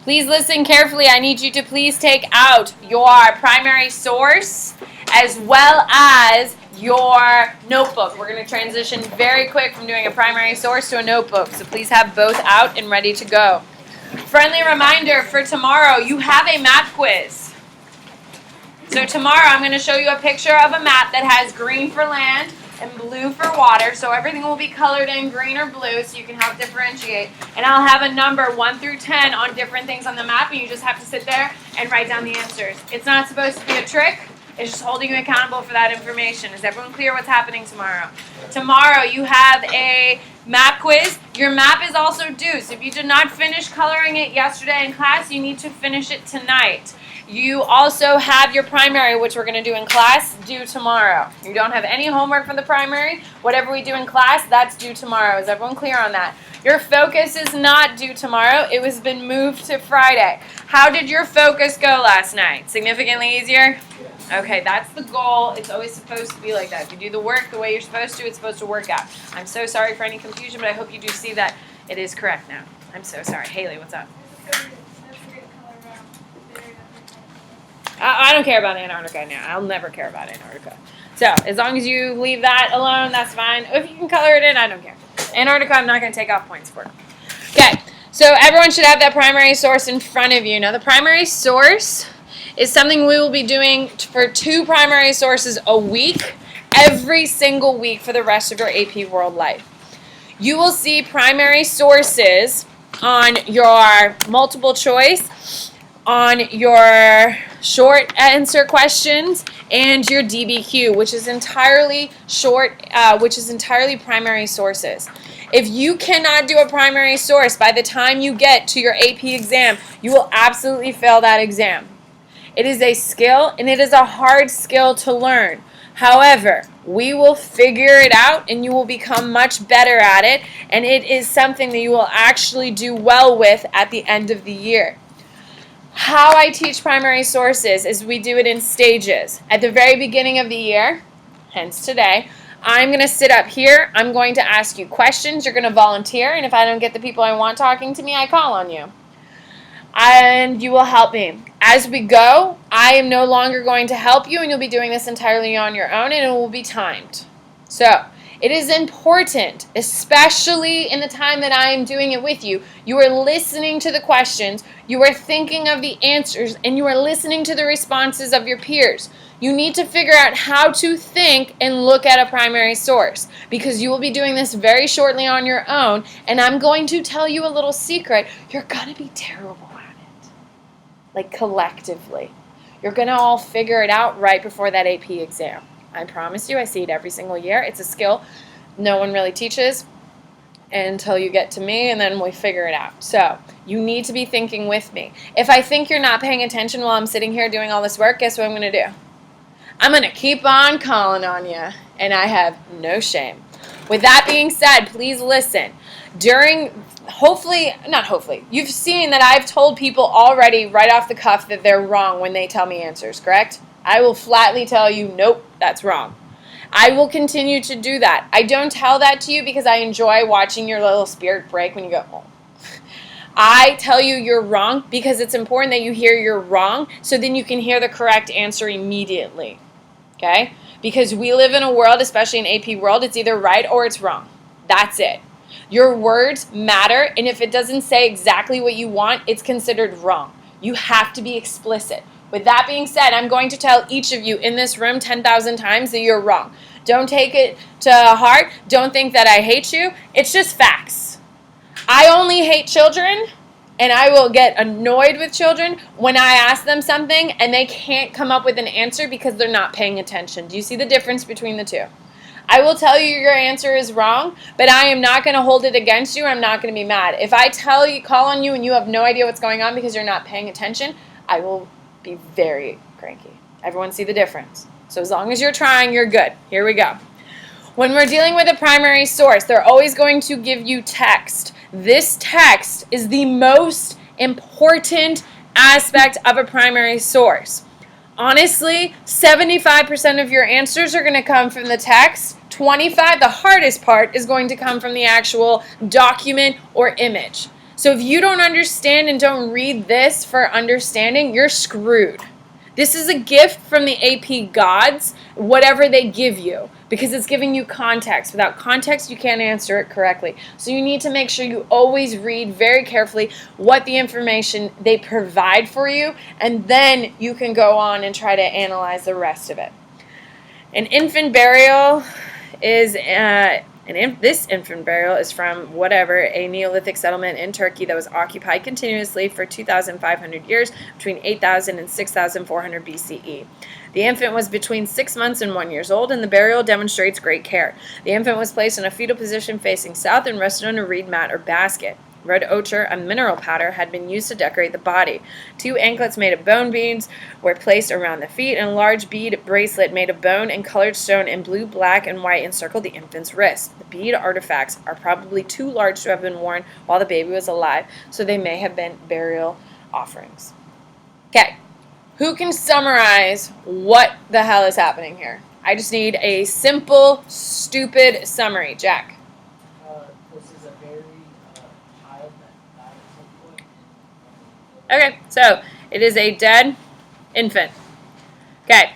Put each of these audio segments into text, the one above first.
Please listen carefully. I need you to please take out your primary source as well as your notebook. We're going to transition very quick from doing a primary source to a notebook. So please have both out and ready to go. Friendly reminder for tomorrow, you have a map quiz. So tomorrow I'm going to show you a picture of a map that has green for land and blue for water. So everything will be colored in green or blue so you can help differentiate. And I'll have a number 1 through 10 on different things on the map, and you just have to sit there and write down the answers. It's not supposed to be a trick. It's just holding you accountable for that information. Is everyone clear what's happening tomorrow? Tomorrow you have a map quiz. Your map is also due. So if you did not finish coloring it yesterday in class, you need to finish it tonight. You also have your primary, which we're going to do in class, due tomorrow. You don't have any homework for the primary. Whatever we do in class, that's due tomorrow. Is everyone clear on that? Your focus is not due tomorrow. It has been moved to Friday. How did your focus go last night? Significantly easier? Okay, that's the goal. It's always supposed to be like that. If you do the work the way you're supposed to, it's supposed to work out. I'm so sorry for any confusion, but I hope you do see that it is correct now. I'm so sorry. Haley, what's up? I don't care about Antarctica now. I'll never care about Antarctica. So as long as you leave that alone, that's fine. If you can color it in, I don't care. Antarctica, I'm not going to take off points for. Okay, so everyone should have that primary source in front of you. Now the primary source is something we will be doing for 2 primary sources a week, every single week for the rest of your AP World Life. You will see primary sources on your multiple choice, on your short answer questions, and your DBQ, which is entirely primary sources. If you cannot do a primary source by the time you get to your AP exam, you will absolutely fail that exam. It is a skill, and it is a hard skill to learn. However, we will figure it out, and you will become much better at it, and it is something that you will actually do well with at the end of the year. How I teach primary sources is we do it in stages. At the very beginning of the year, hence today, I'm going to sit up here. I'm going to ask you questions. You're going to volunteer, and if I don't get the people I want talking to me, I call on you. And you will help me. As we go, I am no longer going to help you, and you'll be doing this entirely on your own, and it will be timed. So it is important, especially in the time that I am doing it with you, you are listening to the questions, you are thinking of the answers, and you are listening to the responses of your peers. You need to figure out how to think and look at a primary source, because you will be doing this very shortly on your own, and I'm going to tell you a little secret. You're going to be terrible at it, like collectively. You're going to all figure it out right before that AP exam. I promise you, I see it every single year. It's a skill no one really teaches until you get to me, and then we figure it out. So you need to be thinking with me. If I think you're not paying attention while I'm sitting here doing all this work, guess what I'm going to do? I'm going to keep on calling on you, and I have no shame. With that being said, please listen. You've seen that I've told people already right off the cuff that they're wrong when they tell me answers, correct? I will flatly tell you, nope, that's wrong. I will continue to do that. I don't tell that to you because I enjoy watching your little spirit break when you go, oh. I tell you you're wrong because it's important that you hear you're wrong so then you can hear the correct answer immediately. Okay? Because we live in a world, especially in AP world, it's either right or it's wrong. That's it. Your words matter, and if it doesn't say exactly what you want, it's considered wrong. You have to be explicit. With that being said, I'm going to tell each of you in this room 10,000 times that you're wrong. Don't take it to heart. Don't think that I hate you. It's just facts. I only hate children, and I will get annoyed with children when I ask them something and they can't come up with an answer because they're not paying attention. Do you see the difference between the two? I will tell you your answer is wrong, but I am not going to hold it against you. I'm not going to be mad. If I call on you and you have no idea what's going on because you're not paying attention, I will be very cranky. Everyone see the difference? So as long as you're trying, you're good. Here we go. When we're dealing with a primary source, they're always going to give you text. This text is the most important aspect of a primary source. Honestly, 75% of your answers are going to come from the text. 25%, the hardest part, is going to come from the actual document or image. So if you don't understand and don't read this for understanding, you're screwed. This is a gift from the AP gods, whatever they give you, because it's giving you context. Without context, you can't answer it correctly. So you need to make sure you always read very carefully what the information they provide for you, and then you can go on and try to analyze the rest of it. An infant burial is this infant burial is from a Neolithic settlement in Turkey that was occupied continuously for 2,500 years between 8,000 and 6,400 BCE. The infant was between 6 months and 1 year old, and the burial demonstrates great care. The infant was placed in a fetal position facing south and rested on a reed mat or basket. Red ochre, a mineral powder, had been used to decorate the body. 2 anklets made of bone beads were placed around the feet, and a large bead bracelet made of bone and colored stone in blue, black, and white encircled the infant's wrist. The bead artifacts are probably too large to have been worn while the baby was alive, so they may have been burial offerings. Okay, who can summarize what the hell is happening here? I just need a simple, stupid summary. Jack. Okay, so it is a dead infant. Okay,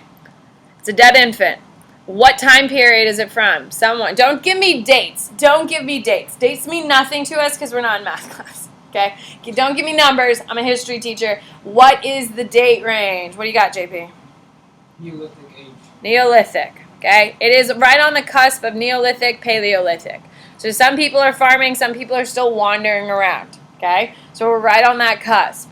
it's a dead infant. What time period is it from? Someone, don't give me dates. Don't give me dates. Dates mean nothing to us because we're not in math class. Okay, don't give me numbers. I'm a history teacher. What is the date range? What do you got, JP? Neolithic age. Neolithic. Okay, it is right on the cusp of Neolithic, Paleolithic. So some people are farming, some people are still wandering around. Okay, so we're right on that cusp.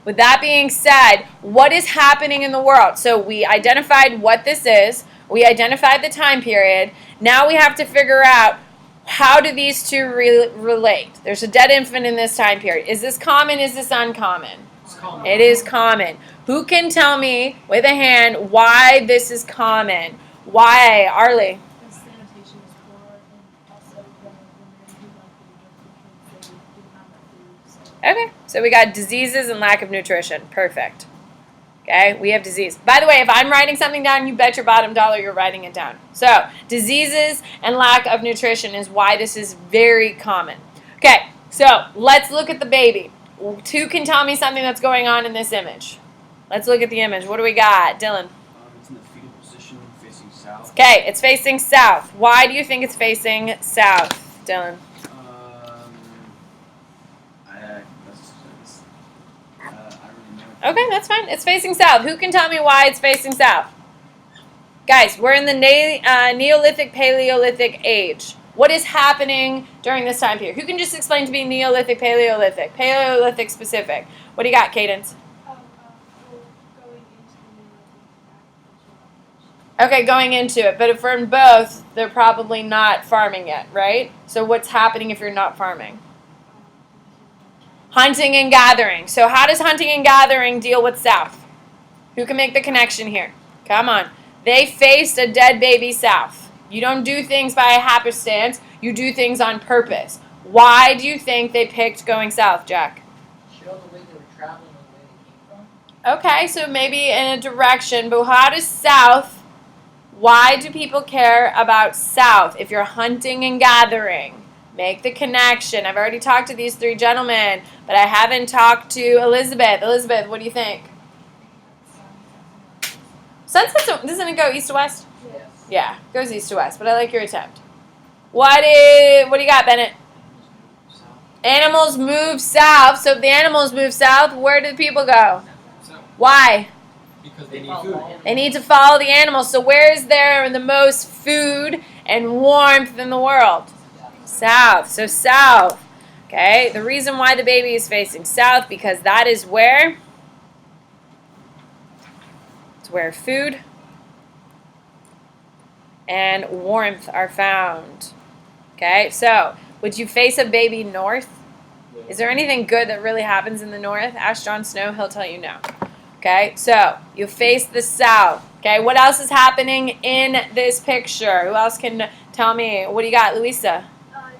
With that being said, what is happening in the world? So we identified what this is. We identified the time period. Now we have to figure out how do these two relate. There's a dead infant in this time period. Is this common? Is this uncommon? It's common. It is common. Who can tell me with a hand why this is common? Why, Arlie? Sanitation is poor, and also the women who like the because they didn't have enough food. Okay, so we got diseases and lack of nutrition. Perfect. Okay, we have disease. By the way, if I'm writing something down, you bet your bottom dollar you're writing it down. So, diseases and lack of nutrition is why this is very common. Okay, so let's look at the baby. Who can tell me something that's going on in this image? Let's look at the image. What do we got? Dylan? It's in the fetal position, facing south. Okay, it's facing south. Why do you think it's facing south, Dylan? Okay, that's fine. It's facing south. Who can tell me why it's facing south? Guys, we're in the Neolithic, Paleolithic age. What is happening during this time period? Who can just explain to me Neolithic, Paleolithic? Paleolithic specific. What do you got, Cadence? Going into the Neolithic. Okay, going into it. But if we're in both, they're probably not farming yet, right? So what's happening if you're not farming? Hunting and gathering. So how does hunting and gathering deal with south? Who can make the connection here? Come on. They faced a dead baby south. You don't do things by happenstance. You do things on purpose. Why do you think they picked going south, Jack? Show the way they were traveling and the way they came from. Okay, so maybe in a direction. But how does south, why do people care about south if you're hunting and gathering? Make the connection. I've already talked to these 3 gentlemen, but I haven't talked to Elizabeth. Elizabeth, what do you think? Sunset, doesn't it go east to west? Yes. Yeah, it goes east to west, but I like your attempt. What do you got, Bennett? Animals move south. So if the animals move south, where do the people go? South. Why? Because they need food. They need to follow the animals. So where is there the most food and warmth in the world? South. So south. Okay, the reason why the baby is facing south, because that is where? It's where food and warmth are found. Okay, so would you face a baby north? Is there anything good that really happens in the north? Ask Jon Snow, he'll tell you no. Okay, so you face the south. Okay, what else is happening in this picture? Who else can tell me? What do you got, Louisa?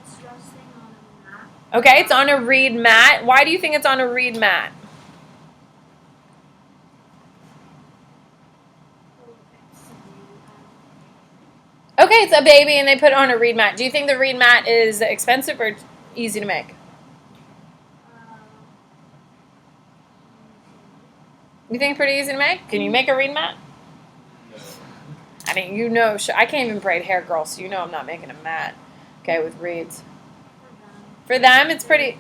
It's resting on a mat. Okay, it's on a reed mat. Why do you think it's on a reed mat? Okay, it's a baby and they put it on a reed mat. Do you think the reed mat is expensive or easy to make? You think pretty easy to make? Can you make a reed mat? No. I mean, you know, I can't even braid hair, girl, so you know I'm not making a mat. Okay, with reeds. For them, it's pretty.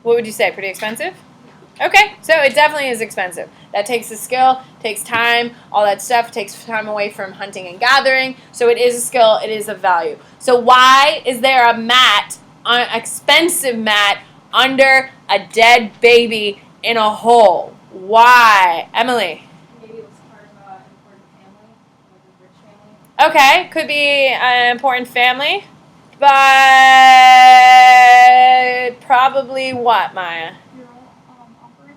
What would you say? Pretty expensive? Okay, so it definitely is expensive. That takes a skill, takes time, all that stuff takes time away from hunting and gathering. So it is a skill, it is of value. So why is there a mat, an expensive mat, under a dead baby in a hole? Why? Emily? Maybe it was part of an important family, like a rich family. Okay, could be an important family, but probably what, Maya? Your offering?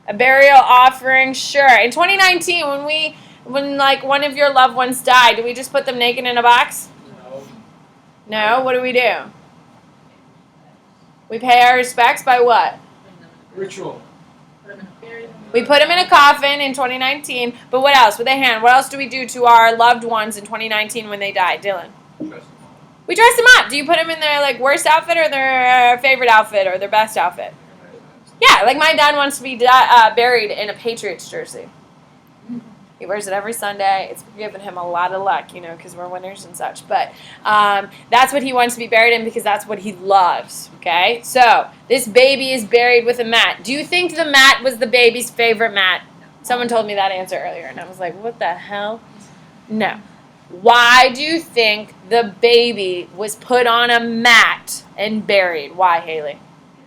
A burial offering, sure. In 2019, when like one of your loved ones died, do we just put them naked in a box? No. No. What do? We pay our respects by what? Ritual. We put them in a coffin in 2019. But what else? With a hand. What else do we do to our loved ones in 2019 when they died, Dylan? Trust We dress them up. Do you put them in their like worst outfit or their favorite outfit or their best outfit? Yeah, like my dad wants to be buried in a Patriots jersey. He wears it every Sunday. It's given him a lot of luck, you know, because we're winners and such. But that's what he wants to be buried in because that's what he loves, okay? So this baby is buried with a mat. Do you think the mat was the baby's favorite mat? Someone told me that answer earlier, and I was like, what the hell? No. Why do you think the baby was put on a mat and buried? Why, Haley?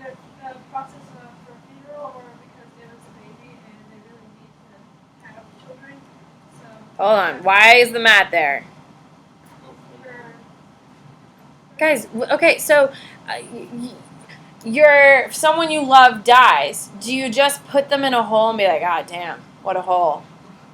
Either the process for a funeral or because there was a baby and they really need to have children. So. Hold on. Why is the mat there? For Guys, okay, so someone you love dies. Do you just put them in a hole and be like, ah, damn, what a hole?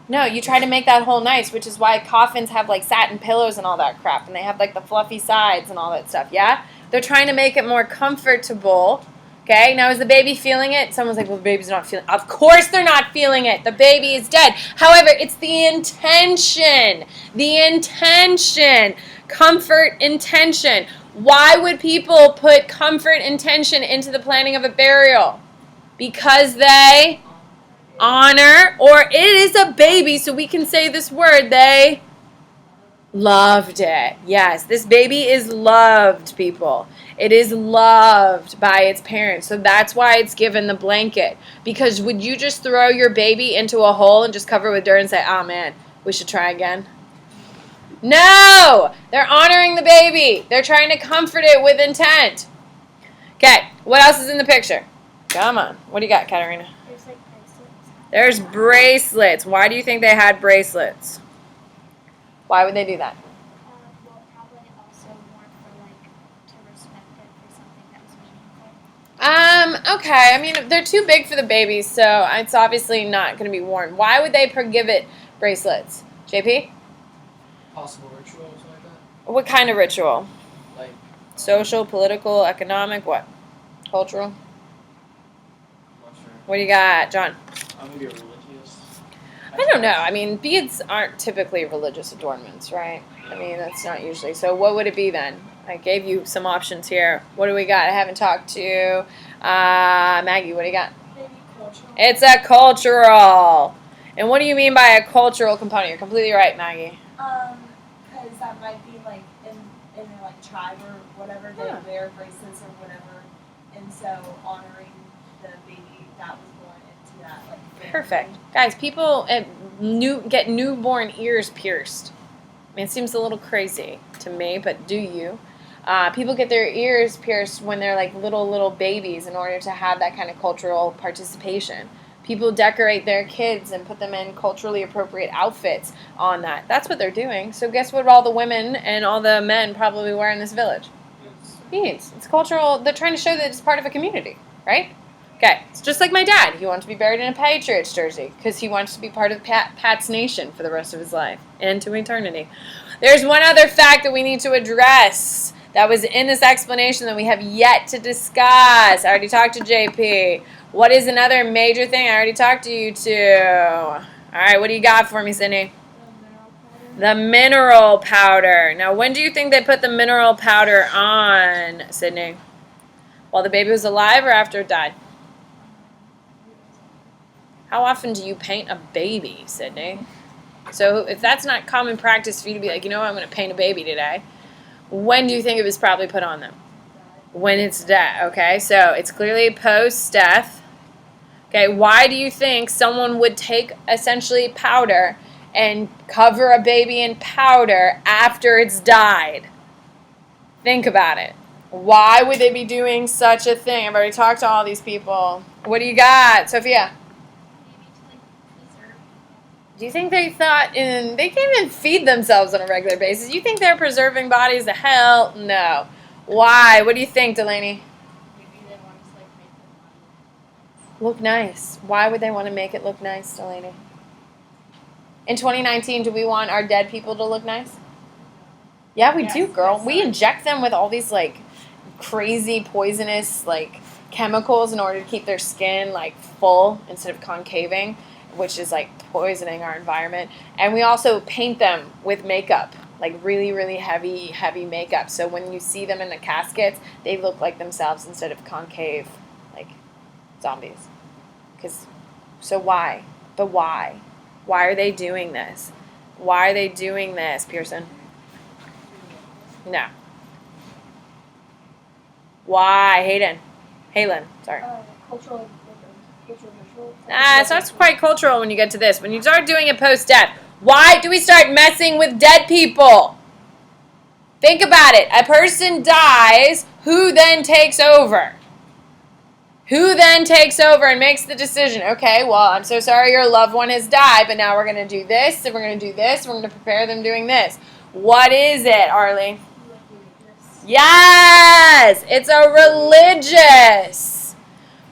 No, you try to make that hole nice, which is why coffins have like satin pillows and all that crap, and they have like the fluffy sides and all that stuff, yeah? They're trying to make it more comfortable, okay? Now, is the baby feeling it? Someone's like, well, the baby's not feeling it. Of course they're not feeling it. The baby is dead. However, it's the intention. The intention. Comfort, intention. Why would people put comfort, intention into the planning of a burial? Because they honor, or it is a baby, so we can say this word, they loved it. Yes, this baby is loved, people. It is loved by its parents, so that's why it's given the blanket. Because would you just throw your baby into a hole and just cover it with dirt and say, oh man, we should try again? No! They're honoring the baby. They're trying to comfort it with intent. Okay, what else is in the picture? Come on. What do you got, Katarina? there's like bracelets. There's bracelets. Why do you think they had bracelets? Why would they do that? Well, probably also more for like to respect it for something that was meaningful. Okay. I mean, they're too big for the babies, so it's obviously not going to be worn. Why would they prohibit bracelets? JP? Possible ritual or something like that. What kind of ritual? Like Social, political, economic, what? Cultural? I'm not sure. What do you got, John? Maybe a religious. I don't know. I mean, beads aren't typically religious adornments, right? I mean, that's not usually. So what would it be then? I gave you some options here. What do we got? I haven't talked to Maggie. What do you got? Maybe cultural. It's a cultural. And what do you mean by a cultural component? You're completely right, Maggie. Because that might be like in their like tribe or whatever, they Yeah. wear bracelets or whatever, and so honoring the baby that was born into that like family. Perfect. Guys, people get newborn ears pierced. I mean, it seems a little crazy to me, but do you? People get their ears pierced when they're like little babies in order to have that kind of cultural participation. People decorate their kids and put them in culturally appropriate outfits on that. That's what they're doing. So guess what all the women and all the men probably wear in this village? Beads. It's cultural. They're trying to show that it's part of a community, right? Okay. It's just like my dad. He wants to be buried in a Patriots jersey because he wants to be part of Pat's Nation for the rest of his life and to eternity. There's one other fact that we need to address that was in this explanation that we have yet to discuss. I already talked to JP. What is another major thing? I already talked to you two. All right, what do you got for me, Sydney? The mineral powder. Now, when do you think they put the mineral powder on, Sydney? While the baby was alive or after it died? How often do you paint a baby, Sydney? So if that's not common practice for you to be like, you know what, I'm going to paint a baby today, when do you think it was probably put on them? When it's dead, okay? So it's clearly post-death. Okay, why do you think someone would take essentially powder and cover a baby in powder after it's died? Think about it. Why would they be doing such a thing? I've already talked to all these people. What do you got, Sophia? Do you think they thought they can't even feed themselves on a regular basis? You think they're preserving bodies? The hell no. Why? What do you think, Delaney? Maybe they want to like make them Look nice. Why would they want to make it look nice, Delaney? In 2019, do we want our dead people to look nice? Yeah, we Yes, do, girl. yes, We sorry. inject them with all these like crazy poisonous like chemicals in order to keep their skin like full instead of concaving, which is like poisoning our environment. And we also paint them with makeup, like really, really heavy makeup. So when you see them in the caskets, they look like themselves instead of concave, like zombies. So why? But why? Why are they doing this? Why are they doing this, Pearson? No. Why, Hayden? Halen, sorry. Cultural ritual. It's not quite cultural when you get to this. When you start doing it post-death, why do we start messing with dead people? Think about it. A person dies, who then takes over? Who then takes over and makes the decision? Okay, well, I'm so sorry your loved one has died, but now we're going to do this, and we're going to do this, and we're going to prepare them doing this. What is it, Arlie? Yes! It's a religious.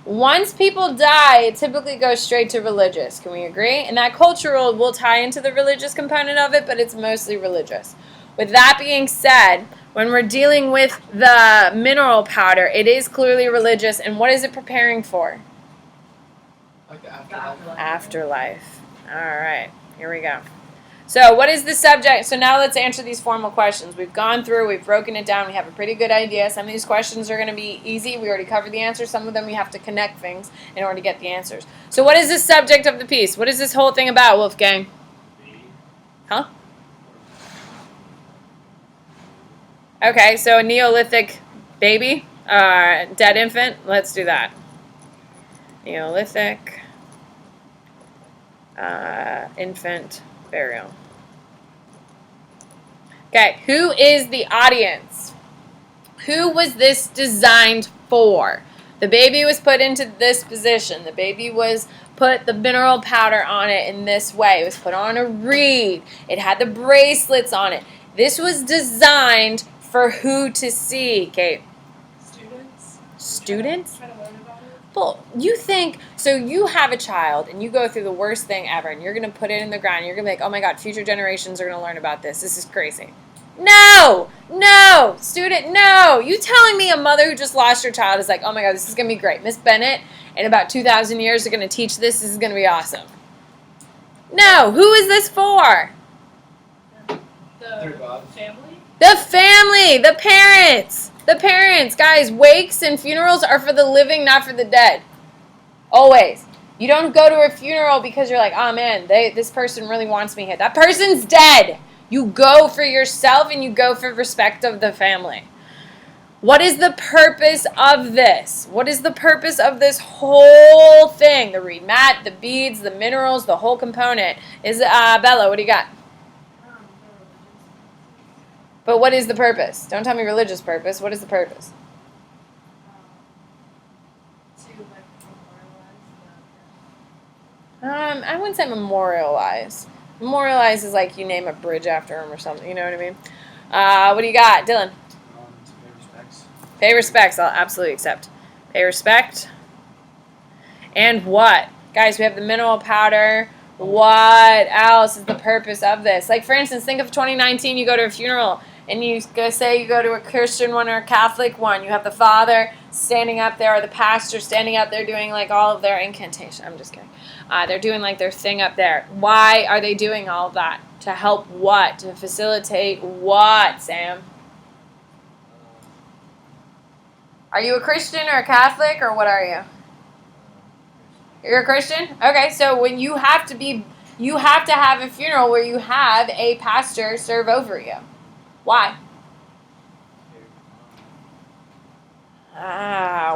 Once people die, it typically goes straight to religious. Can we agree? And that cultural will tie into the religious component of it, but it's mostly religious. With that being said, when we're dealing with the mineral powder, it is clearly religious. And what is it preparing for? Like the afterlife. Afterlife. All right, here we go. So what is the subject? So now let's answer these formal questions. We've gone through, we've broken it down, we have a pretty good idea. Some of these questions are going to be easy. We already covered the answers. Some of them we have to connect things in order to get the answers. So what is the subject of the piece? What is this whole thing about, Wolfgang? Huh? Okay, so a Neolithic baby, dead infant. Let's do that. Neolithic infant burial. Okay, who is the audience? Who was this designed for? The baby was put into this position. The baby was put the mineral powder on it in this way. It was put on a reed. It had the bracelets on it. This was designed for who to see, Kate? Students. Students? Try to learn about it. Well, you think, so you have a child and you go through the worst thing ever and you're going to put it in the ground and you're going to be like, oh my God, future generations are going to learn about this. This is crazy. No, student, no. You telling me a mother who just lost her child is like, oh my God, this is going to be great. Miss Bennett, in about 2,000 years, are going to teach this. This is going to be awesome. No, who is this for? Dear God. Family. The family, the parents. The parents. Guys, wakes and funerals are for the living, not for the dead. Always. You don't go to a funeral because you're like, oh man, this person really wants me here. That person's dead. You go for yourself and you go for respect of the family. What is the purpose of this? What is the purpose of this whole thing? The reed mat, the beads, the minerals, the whole component. Bella, what do you got? But what is the purpose? Don't tell me religious purpose. What is the purpose? to like memorialize I wouldn't say memorialize. Memorialize is like you name a bridge after him or something. You know what I mean? What do you got, Dylan? To pay respects. Pay respects. I'll absolutely accept. Pay respect. And what? Guys, we have the mineral powder. What else is the purpose of this? Like, for instance, think of 2019. You go to a funeral and you go to a Christian one or a Catholic one. You have the father standing up there or the pastor standing up there doing like all of their incantation. I'm just kidding. They're doing like their thing up there. Why are they doing all of that? To help what? To facilitate what, Sam? Are you a Christian or a Catholic or what are you? You're a Christian? Okay, so when you have to have a funeral where you have a pastor serve over you. Why?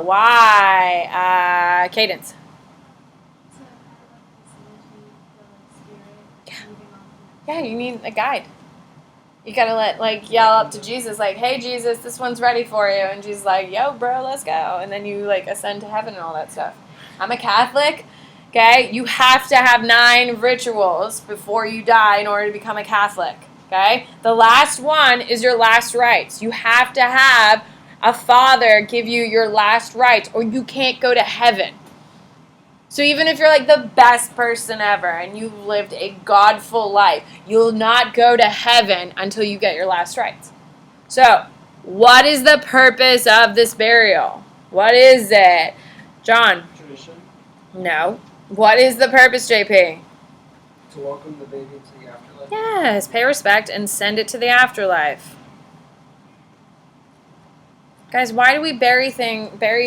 Why? Cadence. To kind of like facilitate the spirit moving on. Yeah, you need a guide. You gotta yell up to Jesus, like, hey Jesus, this one's ready for you. And Jesus like, yo, bro, let's go. And then you ascend to heaven and all that stuff. I'm a Catholic. Okay? You have to have 9 rituals before you die in order to become a Catholic. Okay? The last one is your last rites. You have to have a father give you your last rites or you can't go to heaven. So even if you're the best person ever and you've lived a godful life, you'll not go to heaven until you get your last rites. So, what is the purpose of this burial? What is it? John? Tradition. No. What is the purpose, JP? To welcome the baby to the afterlife. Yes, pay respect and send it to the afterlife. Guys, why do we bury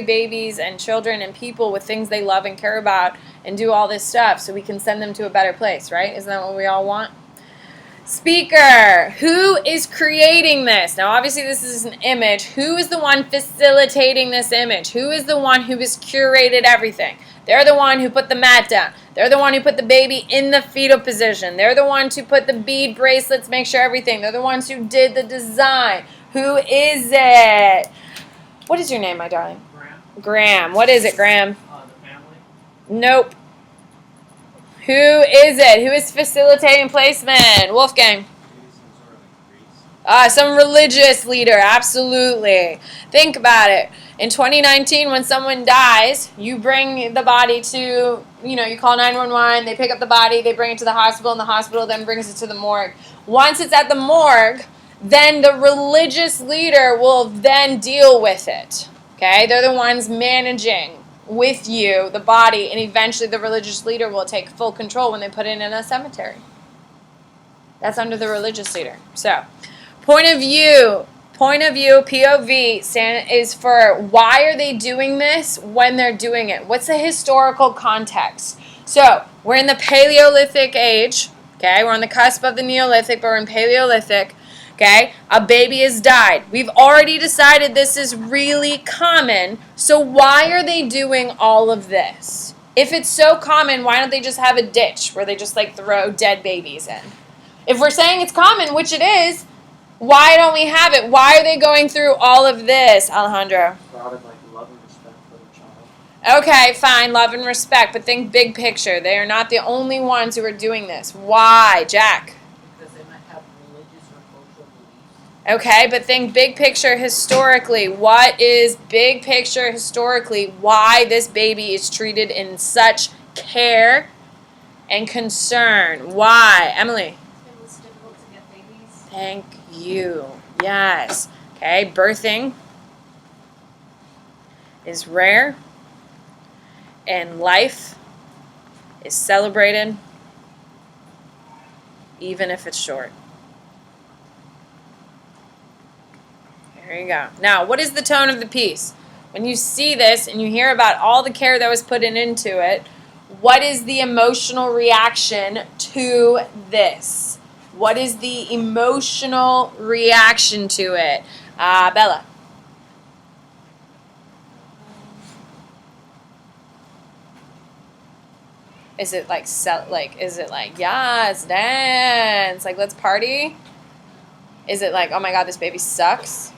babies and children and people with things they love and care about and do all this stuff so we can send them to a better place, right? Isn't that what we all want? Speaker, who is creating this? Now, obviously, this is an image. Who is the one facilitating this image? Who is the one who has curated everything? They're the one who put the mat down. They're the one who put the baby in the fetal position. They're the ones who put the bead bracelets, make sure everything. They're the ones who did the design. Who is it? What is your name, my darling? Graham. What is it, Graham? The family. Nope. Who is it? Who is facilitating placement? Wolfgang. Some religious leader, absolutely. Think about it. In 2019, when someone dies, you bring the body to, you call 911, they pick up the body, they bring it to the hospital, and the hospital then brings it to the morgue. Once it's at the morgue, then the religious leader will then deal with it. Okay? They're the ones managing with you the body, and eventually the religious leader will take full control when they put it in a cemetery. That's under the religious leader. So, point of view, POV, is for why are they doing this when they're doing it? What's the historical context? So, we're in the Paleolithic age. Okay? We're on the cusp of the Neolithic, but we're in Paleolithic. Okay? A baby has died. We've already decided this is really common. So why are they doing all of this? If it's so common, why don't they just have a ditch where they just throw dead babies in? If we're saying it's common, which it is, why don't we have it? Why are they going through all of this, Alejandro? Out of love and respect for the child. Okay, fine, love and respect, but think big picture. They are not the only ones who are doing this. Why, Jack? Because they might have religious or cultural beliefs. Okay, but think big picture historically. What is big picture historically why this baby is treated in such care and concern? Why? Emily? It was difficult to get babies. Thank you. Yes. Okay, birthing is rare and life is celebrated even if it's short. There you go. Now, what is the tone of the piece? When you see this and you hear about all the care that was put into it, what is the emotional reaction to this? What is the emotional reaction to it? Bella. Is it yes, dance, let's party? Is it oh my God, this baby sucks?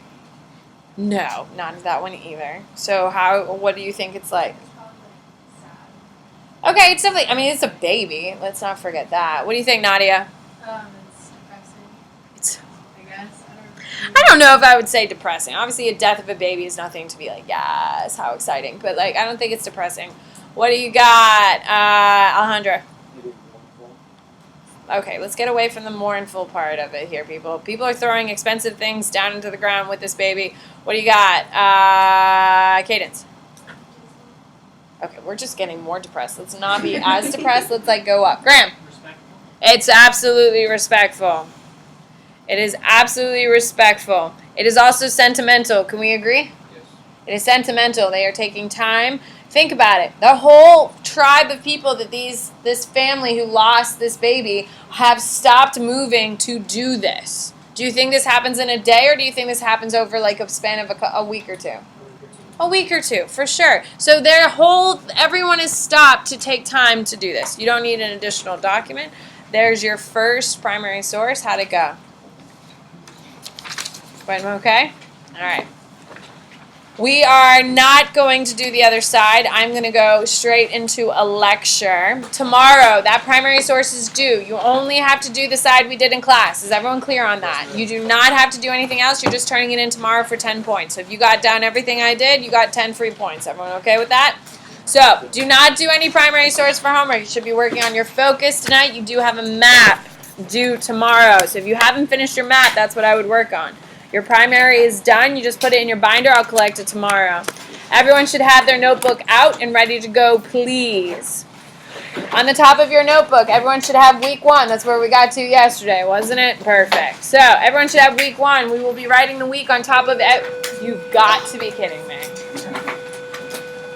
No, not that one either. So what do you think it's like? It's probably sad. Okay, it's definitely, it's a baby. Let's not forget that. What do you think, Nadia? It's depressing. It's, I guess I don't know if I would say depressing. Obviously, a death of a baby is nothing to be yes, how exciting. But I don't think it's depressing. What do you got, Alejandra? Maybe mournful. Okay, let's get away from the mournful part of it here, people. People are throwing expensive things down into the ground with this baby. What do you got? Cadence. Okay, we're just getting more depressed. Let's not be as depressed. Let's go up. Graham. Respectful. It's absolutely respectful. It is absolutely respectful. It is also sentimental. Can we agree? Yes. It is sentimental. They are taking time, Think about it. The whole tribe of people that this family who lost this baby have stopped moving to do this. Do you think this happens in a day, or do you think this happens over like a span of a week or two? A week or two, for sure. So everyone is stopped to take time to do this. You don't need an additional document. There's your first primary source. How'd it go? Went okay? All right. We are not going to do the other side. I'm going to go straight into a lecture. Tomorrow, that primary source is due. You only have to do the side we did in class. Is everyone clear on that? You do not have to do anything else. You're just turning it in tomorrow for 10 points. So if you got down everything I did, you got 10 free points. Everyone okay with that? So do not do any primary source for homework. You should be working on your focus tonight. You do have a map due tomorrow. So if you haven't finished your map, that's what I would work on. Your primary is done. You just put it in your binder. I'll collect it tomorrow. Everyone should have their notebook out and ready to go, please. On the top of your notebook, everyone should have week 1. That's where we got to yesterday, wasn't it? Perfect. So everyone should have week 1. We will be writing the week on top of it. You've got to be kidding me.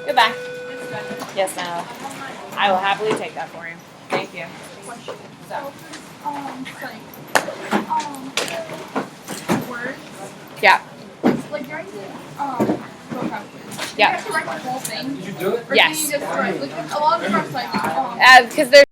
Goodbye. Yes, Natalie. I will happily take that for you. Thank you. Words. Yeah. Like during the vocab quiz. Yeah. You have to write the whole thing. Did you do it? Or Yes. do you just write? Like a lot of the stuff like Because there's